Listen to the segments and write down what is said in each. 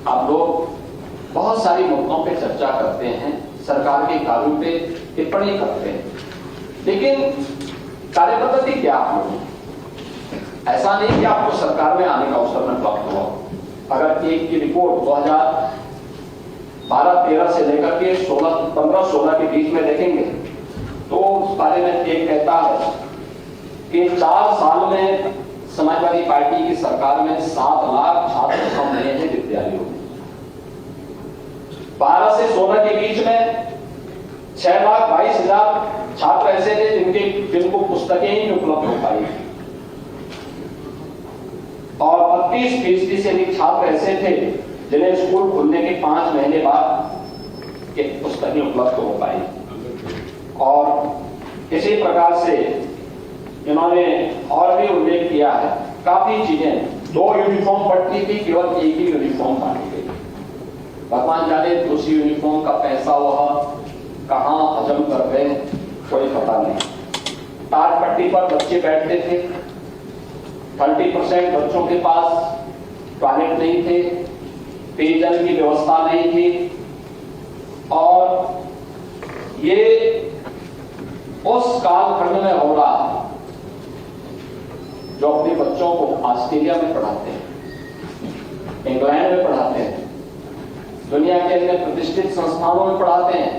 आप लोग बहुत सारी मुद्दों पे चर्चा करते हैं, सरकार के कार्यों पे टिप्पणी करते हैं, लेकिन कार्यपद्धति क्या आप लोगों? ऐसा नहीं कि आपको सरकार में आने का अवसर न प्राप्त हुआ। अगर एक की रिपोर्ट 2012-13 से लेकर के 15-16 के बीच में देखेंगे तो उस बारे में एक कहता है कि 4 साल में समाजवादी पार्टी की सरकार में 7 लाख छात्र कम नए हैं विद्यालयों में। 12 से 16 के बीच में 6,22,000 छात्र ऐसे थे जिनको पुस्तकें ही उपलब्ध हो पाई और 32% से अधिक छात्र ऐसे थे जिन्हें स्कूल खुलने के 5 महीने बाद के पुस्तकें उपलब्ध हो पाई। और इसी प्रकार से इन्होंने और भी उल्लेख किया है, काफी चीजें 2 यूनिफॉर्म पढ़ती थी, केवल एक ही यूनिफॉर्म बांटी गई। भगवान जाने दूसरी यूनिफॉर्म का पैसा वह कहां हजम कर गए, कोई पता नहीं। टाट पट्टी पर बच्चे बैठते थे, 30% बच्चों के पास टॉयलेट नहीं थे, पेयजल की व्यवस्था नहीं थी और ये उस कालखंड में हो रहा है जो अपने बच्चों को ऑस्ट्रेलिया में पढ़ाते हैं, इंग्लैंड में पढ़ाते हैं, दुनिया के अन्य प्रतिष्ठित संस्थानों में पढ़ाते हैं,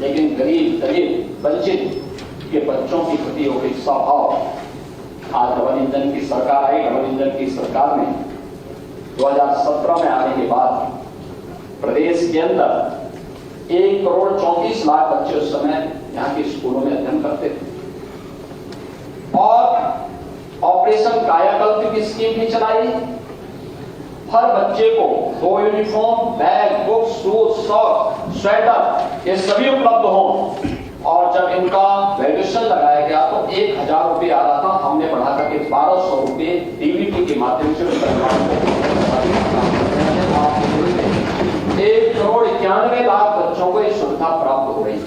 लेकिन गरीब वंचित के बच्चों की प्रति हो गई स्वभाव। आज डबल इंजन की सरकार आई, डबल इंजन की सरकार में 2017 में आने के बाद प्रदेश के अंदर 1,34,00,000 बच्चे उस समय यहाँ के स्कूलों में अध्ययन करते थे और ऑपरेशन कायाकल्प की स्कीम भी चलाई। हर बच्चे को 2 uniform, bag, books, shoes, socks, sweater ये सभी उपलब्ध हों और जब इनका वैल्यूएशन लगाया गया तो 1,000 रुपये आ रहा था, हमने बढ़ा करके 1,200 रुपये डीबीटी के माध्यम से 1,91,00,000 बच्चों को ये सुविधा प्राप्त हो रही है।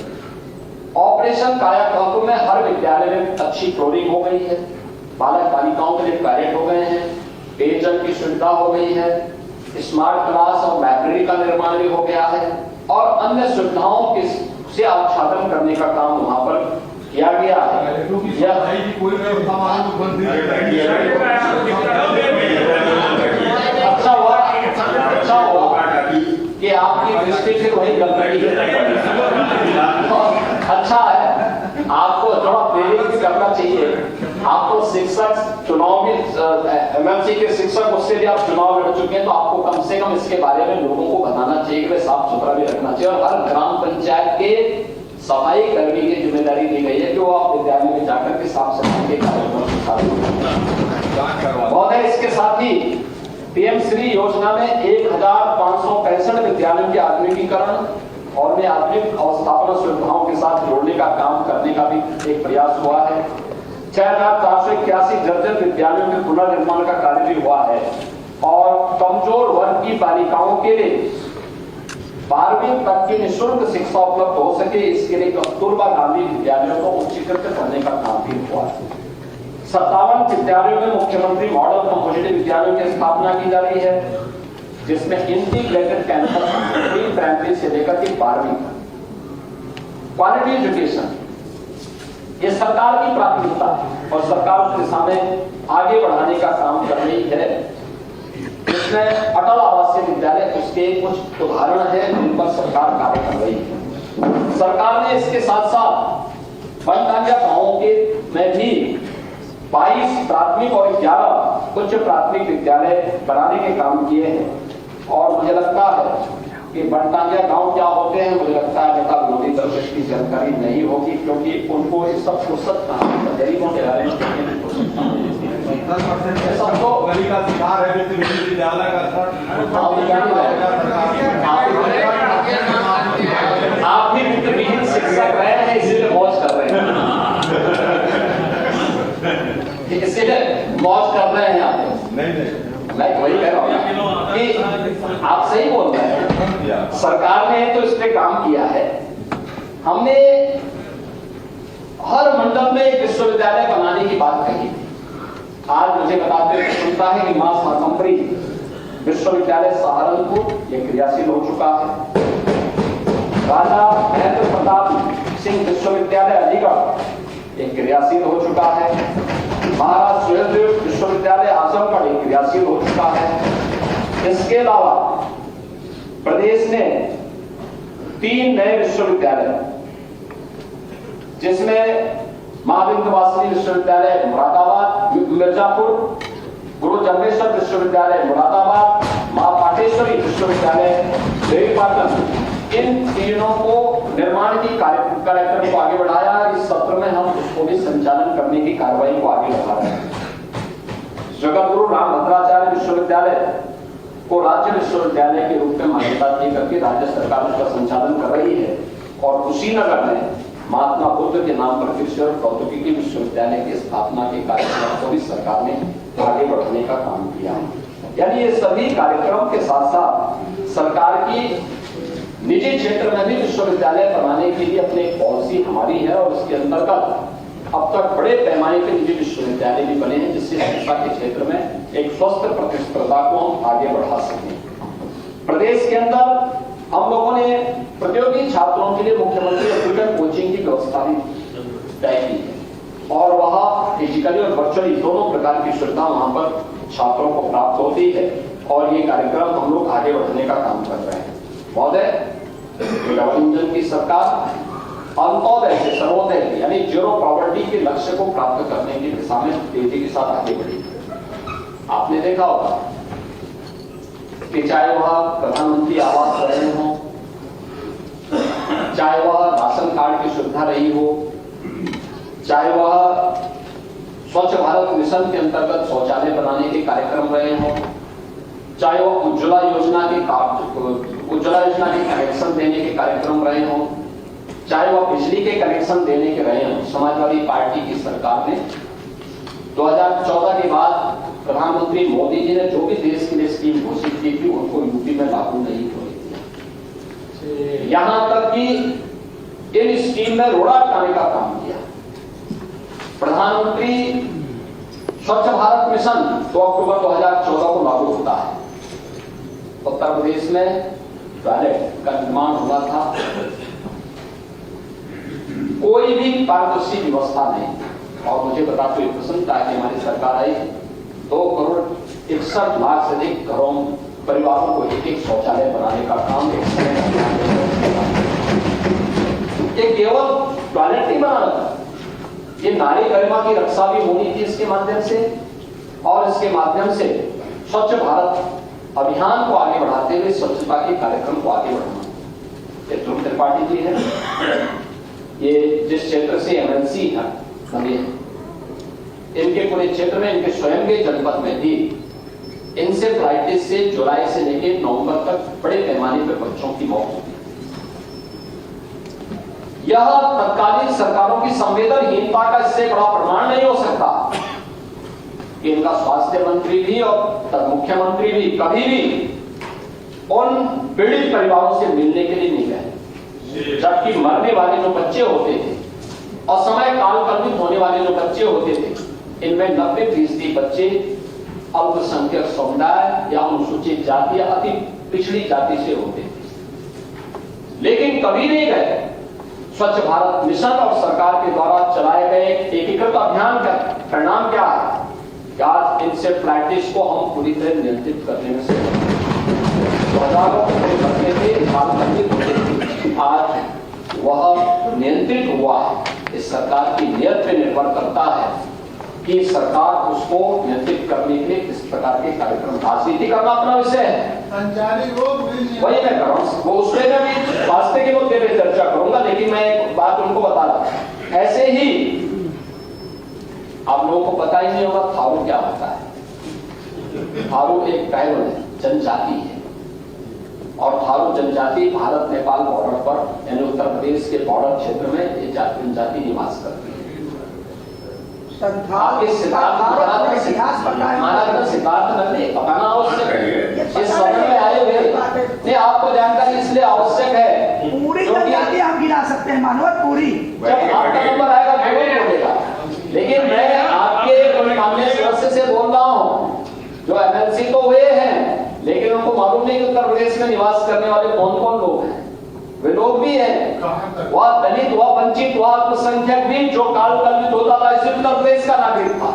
ऑपरेशन कायाकल्प में हर विद्यालय में अच्छी फ्लोरिंग हो गई है, बालक बालिकाओं के लिए टॉयलेट हो गए हैं, पेयजल की सुविधा हो गई है, स्मार्ट क्लास और लाइब्रेरी का निर्माण भी हो गया है और अन्य सुविधाओं से आच्छादन करने का काम वहां पर किया गया है। अच्छा हुआ कि आपकी दृष्टि से वही गलती है। अच्छा है, आपको थोड़ा प्रेरित करना चाहिए। आपको शिक्षक चुनाव में एमएमसी के शिक्षक, उससे भी आप चुनाव लड़ चुके हैं, तो आपको कम से कम इसके बारे में लोगों को बताना चाहिए कि साफ सुथरा भी रखना चाहिए। और हर ग्राम पंचायत के सफाई कर्मी की जिम्मेदारी दी गई है कि वो आप विद्यालय में जाकर के साफ सफाई के कार्यक्रम के साथ बहुत है। इसके साथ ही पीएम श्री योजना में 1,565 विद्यालयों के आधुनिकीकरण और में आधुनिक अवस्थापना सुविधाओं के साथ जोड़ने का काम करने का भी एक प्रयास हुआ है। 6,481 जर्जर विद्यालयों के पुनर्निर्माण का कार्य भी हुआ है और कमजोर वर्ग की बालिकाओं के लिए 12वीं तक की निःशुल्क शिक्षा उपलब्ध हो सके, इसके लिए कस्तूरबा गांधी विद्यालयों को उच्चीकृत करने का काम भी हुआ है। 57 विद्यालयों में मुख्यमंत्री मॉडल कम्युनिटी विद्यालयों की स्थापना की जा रही है, जिसमें इंटीग्रेटेड कैंपस प्री प्राइमरी से लेकर के 12वीं तक क्वालिटी एजुकेशन ये सरकार की प्राथमिकता है और सरकार उस दिशा में आगे बढ़ाने का काम कर रही है। इसमें अटल आवासीय विद्यालय उसके कुछ उदाहरण है जिन पर सरकार कार्य कर रही है। सरकार ने इसके साथ साथ बनटांगिया गांवों के में भी 22 प्राथमिक और 11 उच्च प्राथमिक विद्यालय बनाने के काम किए हैं और मुझे लगता है कि बनटांगिया गांव क्या होते हैं, मुझे लगता है नेता विरोधी दल को इसकी जानकारी नहीं होगी, क्योंकि उनको इस सब फुर्सत गरीबों के बारे में सबको गली का शिकार है विद्यालय का। आप भी वित्तविहीन शिक्षक रहे हैं, इसीलिए मौज कर रहे हैं, इसीलिए मौज कर रहे हैं आप। नहीं मैं वही कह रहा हूँ कि आप सही बोल रहे हैं। सरकार ने तो इस पे काम किया है। हमने हर मंडल में एक विश्वविद्यालय बनाने की बात कही। आज मुझे बताते हुए सुनता है कि मां शाकंभरी विश्वविद्यालय सहारनपुर ये क्रियाशील हो चुका है। राजा महेंद्र प्रताप सिंह विश्वविद्यालय अलीगढ़ ये क्रियाशील हो चुका है। महाराज सुहेलदेव विश्वविद्यालय आजमगढ़ ये क्रियाशील हो चुका है। इसके अलावा प्रदेश ने 3 नए विश्वविद्यालय, जिसमें मां विंध्यवासिनी विश्वविद्यालय मुरादाबाद मिर्जापुर, गुरु जम्बेश्वर विश्वविद्यालय मुरादाबाद, मां पाटेश्वरी विश्वविद्यालय देवीपाटन, इन तीनों को निर्माण की कार्यक्रम को आगे बढ़ाया। इस सत्र में हम उसको भी संचालन करने की कार्रवाई को आगे बढ़ा रहे हैं। जगतगुरु रामभद्राचार्य विश्वविद्यालय को राज्य विश्वविद्यालय के रूप में मान्यता दी करके राज्य सरकार उसका संचालन कर रही है। और कुशीनगर में महात्मा बुद्ध के नाम पर कृषि और प्रौद्योगिकी विश्वविद्यालय की स्थापना के कार्यक्रम को भी सरकार ने आगे बढ़ाने का काम किया है। यानी ये सभी कार्यक्रम के साथ साथ सरकार की निजी क्षेत्र में भी विश्वविद्यालय बनाने के लिए अपनी पॉलिसी हमारी है और उसके अंतर्गत अब तक बड़े पैमाने पे निजी विश्वविद्यालय भी बने हैं, जिससे शिक्षा के क्षेत्र में एक स्वस्थ प्रतिस्पर्धा को हम आगे बढ़ा सकें। प्रदेश के अंदर हम लोगों ने प्रतियोगी छात्रों के लिए मुख्यमंत्री एजुकेशन कोचिंग की व्यवस्था भी तय की है और वहां फिजिकली और वर्चुअली दोनों प्रकार की सुविधा वहां पर छात्रों को प्राप्त होती है और ये कार्यक्रम हम लोग आगे बढ़ाने का काम कर रहे हैं। महोदय, डबल इंजन की सरकार अंत्योदय से सर्वोदय यानी जीरो पॉवर्टी के लक्ष्य को प्राप्त करने की दिशा में तेजी के साथ आगे बढ़ी। आपने देखा होगा कि चाहे वह प्रधानमंत्री आवास रहे हो, चाहे वह राशन कार्ड की सुविधा रही हो, चाहे वह स्वच्छ भारत मिशन के अंतर्गत शौचालय बनाने के कार्यक्रम रहे हो, चाहे वह उज्ज्वला योजना के कनेक्शन देने के कार्यक्रम रहे हो, चाहे वह बिजली के कनेक्शन देने के रहे हो। समाजवादी पार्टी की सरकार ने 2014 के बाद प्रधानमंत्री मोदी जी ने जो भी देश के लिए स्कीम घोषित की थी उनको यूपी में लागू नहीं हुई। यहां तक कि इन स्कीम में रोड़ा अटकाने का काम किया। प्रधानमंत्री स्वच्छ भारत मिशन 2 अक्टूबर 2014 को लागू होता है। उत्तर प्रदेश में टॉयलेट का निर्माण हुआ था, कोई भी पारदर्शी व्यवस्था नहीं। और मुझे बताते हुए प्रसन्नता है कि हमारी सरकार आई 2 करोड़ 61 लाख से अधिक घरों परिवारों को एक शौचालय बनाने का काम ये केवल टॉयलेट नहीं बनाना था, ये नारी गरिमा की रक्षा भी होनी थी इसके माध्यम से और इसके माध्यम से स्वच्छ भारत अभियान को आगे बढ़ाते हुए स्वच्छता के कार्यक्रम को आगे बढ़ाना। ये ध्रुव त्रिपाठी जी है, ये जिस क्षेत्र से एमएलसी है बने हैं, इनके पूरे क्षेत्र में इनके स्वयं के जनपद में भी इंसेफ्लाइटिस से जुलाई से लेकर नवंबर तक बड़े पैमाने पर बच्चों की मौत होती है। यह तत्कालीन सरकारों की संवेदनहीनता का इससे बड़ा प्रमाण नहीं हो सकता कि इनका स्वास्थ्य मंत्री भी और मुख्यमंत्री भी कभी भी उन पीड़ित परिवारों से मिलने के लिए नहीं गए, जबकि मरने वाले जो बच्चे होते थे और समय काल कल्पित होने वाले जो बच्चे होते थे, इनमें 90% बच्चे अल्पसंख्यक समुदाय या अनुसूचित जाति या अति पिछड़ी जाति से होते थे। लेकिन कभी नहीं गए स्वच्छ भारत मिशन और सरकार के द्वारा चलाए गए एकीकृत अभियान का परिणाम क्या है? आज इंसेफ्लाइटिस को हम पूरी तरह नियंत्रित करने में से हजारों बचने थे, आज वह नियंत्रित हुआ है। इस सरकार की नीयत पे निर्भर करता है कि सरकार उसको नियंत्रित करने के लिए किस प्रकार के कार्यक्रम, राजनीति करना अपना विषय है, वही मैं कर रहा हूँ, वो उसमें मैं भी वास्ते के मुद्दे पे चर्चा करूंगा। लेकिन मैं एक बात उनको बता रहा हूँ, ऐसे ही आप लोगों को पता ही नहीं होगा थारू क्या होता है। थारू एक ट्राइबल है, जनजाति है, और थारू जनजाति भारत नेपाल बॉर्डर पर यानी उत्तर प्रदेश के बॉर्डर क्षेत्र में ये जनजाति निवास करती है। आपके सिद्धार्थ नगरी बताना आवश्यक है, इस समय में आए हुए नहीं, आपको जानकारी इसलिए आवश्यक है पूरी जनजाति आप गिरा सकते हैं, मानवत पूरी, जब आपका नंबर आएगा जरूर बोलेगा। लेकिन मैं आपके माननीय सदस्य से बोल रहा हूं, जो एमएलसी तो हुए हैं लेकिन प्रदेश में निवास करने वाले कौन कौन लोग हैं? वे लोग भी हैं, वह दलित, वह वंचित, वह अल्पसंख्यक भी जो काल कल्पित होता था इस उत्तर प्रदेश का नागरिक था,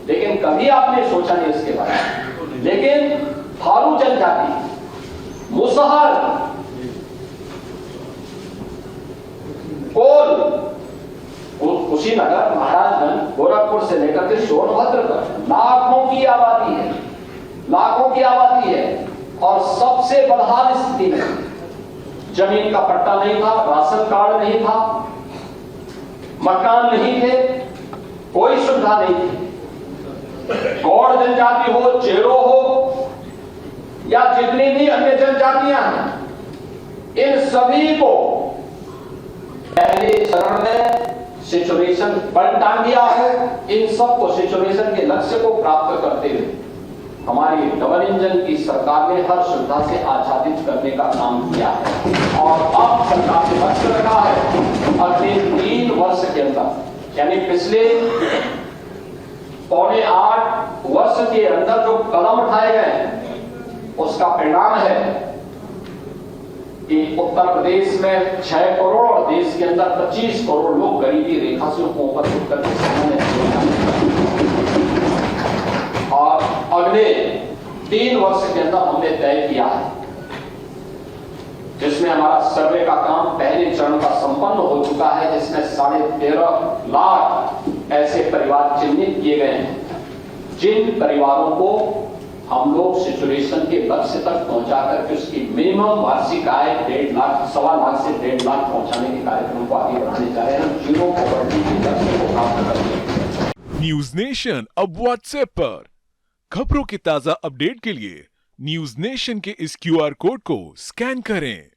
लेकिन कभी आपने सोचा नहीं इसके बारे में। लेकिन थारू जनजाति, मुसहर, कोल, कुशीनगर, महाराजगंज, गोरखपुर से लेकर के सोनभद्र तक लाखों की आबादी है, लाखों की आबादी है, और सबसे बदहाल स्थिति में जमीन का पट्टा नहीं था, राशन कार्ड नहीं था, मकान नहीं थे, कोई सुविधा नहीं थी। गौड़ जनजाति हो, चेरो हो, या जितनी भी अन्य जनजातियां हैं, इन सभी को पहले चरण में सिचुएशन पर टांग दिया है। इन सबको सिचुएशन के लक्ष्य को प्राप्त करते हुए हमारी डबल इंजन की सरकार ने हर सुविधा से आच्छादित करने का काम किया है, और अब सरकार ने लक्ष्य रखा है अगले 3 वर्ष के अंदर, यानी पिछले 7.25 वर्ष के अंदर जो कदम उठाए गए उसका परिणाम है कि उत्तर प्रदेश में 6 करोड़ और देश के अंदर 25 करोड़ लोग गरीबी रेखा से ऊपर उठकर के सामने, और अगले 3 वर्ष के अंदर हमने तय किया है, जिसमें हमारा सर्वे का काम पहले चरण का संपन्न हो चुका है, जिसमें 13.5 लाख ऐसे परिवार चिन्हित किए गए हैं, जिन परिवारों को हम लोग सिचुएशन के लक्ष्य तक पहुंचा करके उसकी मिनिमम वार्षिक आय 1.5 लाख, 1.25 लाख से 1.5 लाख पहुंचाने के कार्यक्रम को आगे बढ़ाने जा रहे हैं। जीरो पॉवर्टी के लक्ष्य को प्राप्त करने। न्यूज नेशन अब व्हाट्सएप पर खबरों के ताजा अपडेट के लिए न्यूज नेशन के इस QR कोड को स्कैन करें।